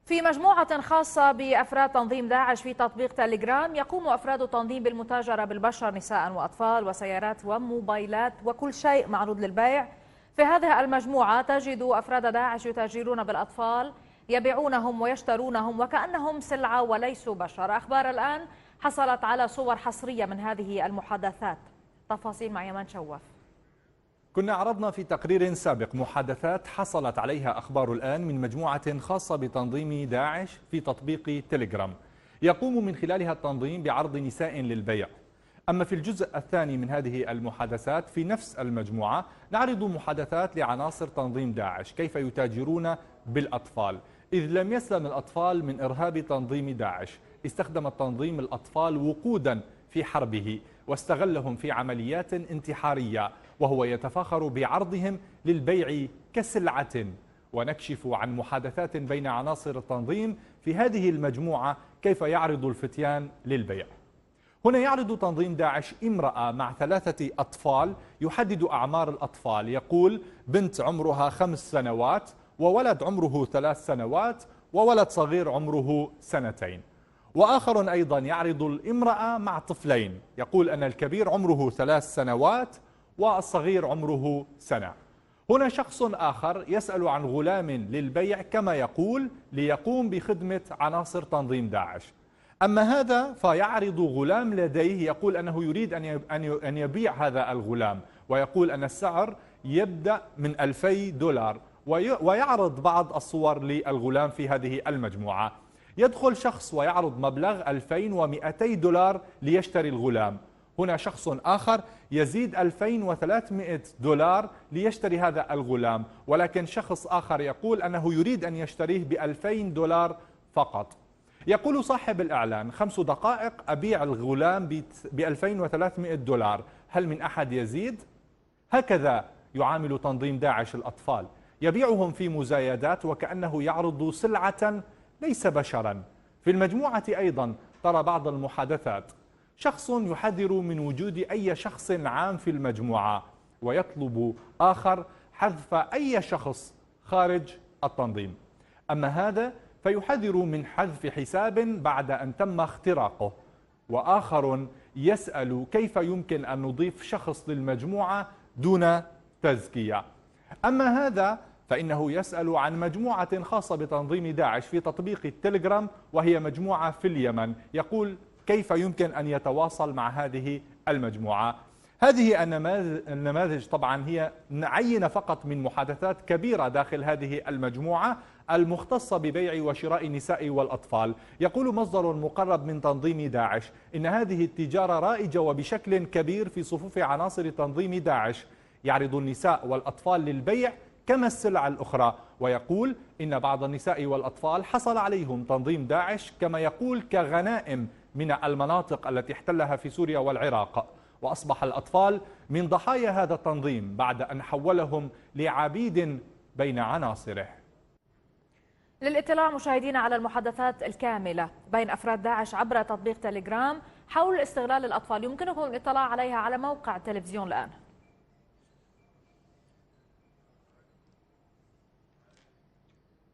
في مجموعة خاصة بأفراد تنظيم داعش في تطبيق تليجرام، يقوم أفراد التنظيم بالمتاجرة بالبشر نساء وأطفال وسيارات وموبايلات وكل شيء معروض للبيع. في هذه المجموعة تجد أفراد داعش يتاجرون بالأطفال، يبيعونهم ويشترونهم وكأنهم سلعة وليسوا بشر. أخبار الآن حصلت على صور حصرية من هذه المحادثات. تفاصيل مع يمان شواف. كنا عرضنا في تقرير سابق محادثات حصلت عليها أخبار الآن من مجموعة خاصة بتنظيم داعش في تطبيق تليجرام، يقوم من خلالها التنظيم بعرض نساء للبيع. أما في الجزء الثاني من هذه المحادثات في نفس المجموعة نعرض محادثات لعناصر تنظيم داعش كيف يتاجرون بالأطفال، إذ لم يسلم الأطفال من إرهاب تنظيم داعش. استخدم التنظيم الأطفال وقودا في حربه واستغلهم في عمليات انتحارية، وهو يتفاخر بعرضهم للبيع كسلعة. ونكشف عن محادثات بين عناصر التنظيم في هذه المجموعة كيف يعرض الفتيان للبيع. هنا يعرض تنظيم داعش امرأة مع 3 أطفال، يحدد أعمار الأطفال، يقول بنت عمرها 5 سنوات وولد عمره 3 سنوات وولد صغير عمره 2 سنين. وآخر أيضا يعرض الامرأة مع طفلين، يقول أن الكبير عمره 3 سنوات والصغير عمره 1 سنة. هنا شخص آخر يسأل عن غلام للبيع كما يقول ليقوم بخدمة عناصر تنظيم داعش. أما هذا فيعرض غلام لديه، يقول أنه يريد أن يبيع هذا الغلام، ويقول أن السعر يبدأ من $2000، ويعرض بعض الصور للغلام في هذه المجموعة. يدخل شخص ويعرض مبلغ $2200 ليشتري الغلام. هنا شخص آخر يزيد $2300 ليشتري هذا الغلام، ولكن شخص آخر يقول أنه يريد أن يشتريه $2000 فقط. يقول صاحب الإعلان 5 دقائق أبيع الغلام $2300، هل من أحد يزيد؟ هكذا يعامل تنظيم داعش الأطفال، يبيعهم في مزايدات وكأنه يعرض سلعة ليس بشرا. في المجموعة أيضا ترى بعض المحادثات، شخص يحذر من وجود أي شخص عام في المجموعة، ويطلب آخر حذف أي شخص خارج التنظيم. أما هذا فيحذر من حذف حساب بعد أن تم اختراقه، وآخر يسأل كيف يمكن أن نضيف شخص للمجموعة دون تزكية. أما هذا فإنه يسأل عن مجموعة خاصة بتنظيم داعش في تطبيق التليجرام، وهي مجموعة في اليمن، يقول كيف يمكن أن يتواصل مع هذه المجموعة. هذه النماذج طبعا هي عينة فقط من محادثات كبيرة داخل هذه المجموعة المختصة ببيع وشراء النساء والأطفال. يقول مصدر مقرب من تنظيم داعش إن هذه التجارة رائجة وبشكل كبير في صفوف عناصر تنظيم داعش، يعرض النساء والأطفال للبيع كما السلع الأخرى. ويقول إن بعض النساء والأطفال حصل عليهم تنظيم داعش كما يقول كغنائم من المناطق التي احتلها في سوريا والعراق، وأصبح الأطفال من ضحايا هذا التنظيم بعد أن حولهم لعبيد بين عناصره. للاطلاع مشاهدينا على المحادثات الكاملة بين أفراد داعش عبر تطبيق تليجرام حول استغلال الأطفال، يمكنكم الاطلاع عليها على موقع تلفزيون الآن.